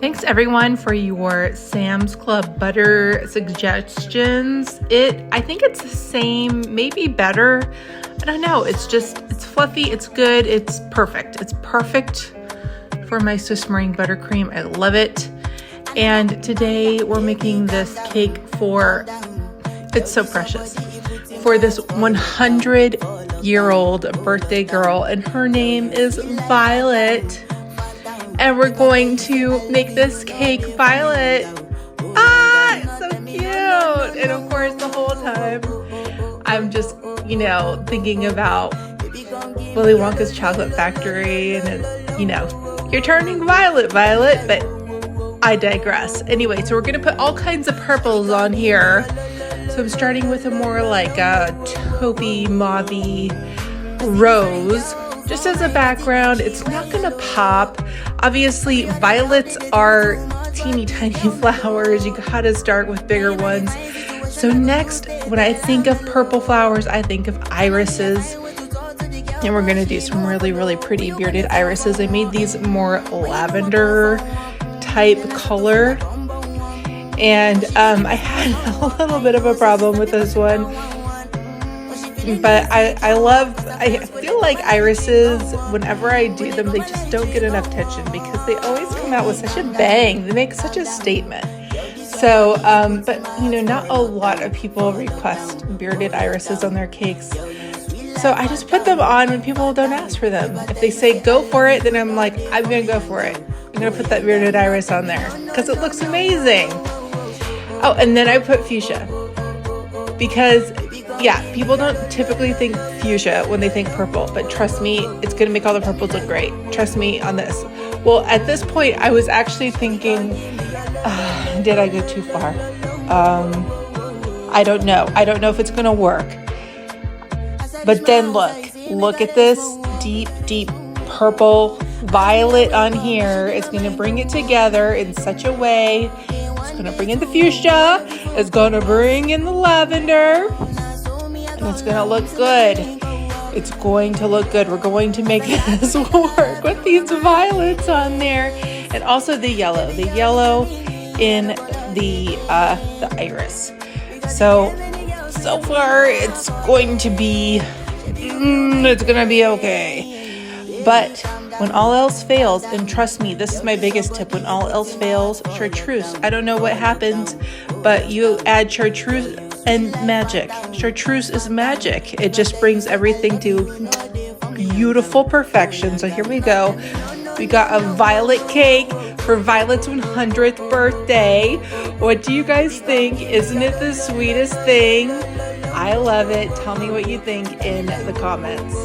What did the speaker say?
Thanks everyone for your Sam's Club butter suggestions. I think it's the same, maybe better. I don't know. It's fluffy. It's good. It's perfect. It's perfect for my Swiss meringue buttercream. I love it. And today we're making this cake it's so precious, for this 100-year-old birthday girl, and her name is Violet. And we're going to make this cake Violet. It's so cute. And of course, the whole time I'm just, thinking about Willy Wonka's Chocolate Factory, and you're turning violet, Violet, but I digress. Anyway, so we're gonna put all kinds of purples on here. So I'm starting with a more like a taupey, mauvey rose, just as a background. It's not gonna pop. Obviously, violets are teeny tiny flowers. You gotta start with bigger ones. So next, when I think of purple flowers, I think of irises. And we're gonna do some really, really pretty bearded irises. I made these more lavender type color. And I had a little bit of a problem with this one. But I feel like irises, whenever I do them, they just don't get enough attention because they always come out with such a bang. They make such a statement. So, but not a lot of people request bearded irises on their cakes. So I just put them on when people don't ask for them. If they say go for it, then I'm like, I'm gonna go for it. I'm gonna put that bearded iris on there because it looks amazing. Oh, and then I put fuchsia because people don't typically think fuchsia when they think purple, but trust me, it's gonna make all the purples look great. Trust me on this. Well, at this point, I was actually thinking, did I go too far? I don't know. I don't know if it's gonna work. But then look at this deep, deep purple violet on here. It's gonna bring it together in such a way. It's gonna bring in the fuchsia. It's gonna bring in the lavender. And it's gonna look good. It's going to look good. We're going to make this work with these violets on there. And also the yellow in the iris. So far it's going to be okay. But when all else fails, and trust me, this is my biggest tip, when all else fails, chartreuse. I don't know what happens, but you add chartreuse and magic. Chartreuse is magic. It just brings everything to beautiful perfection. So here we go. We got a violet cake for Violet's 100th birthday. What do you guys think? Isn't it the sweetest thing? I love it. Tell me what you think in the comments.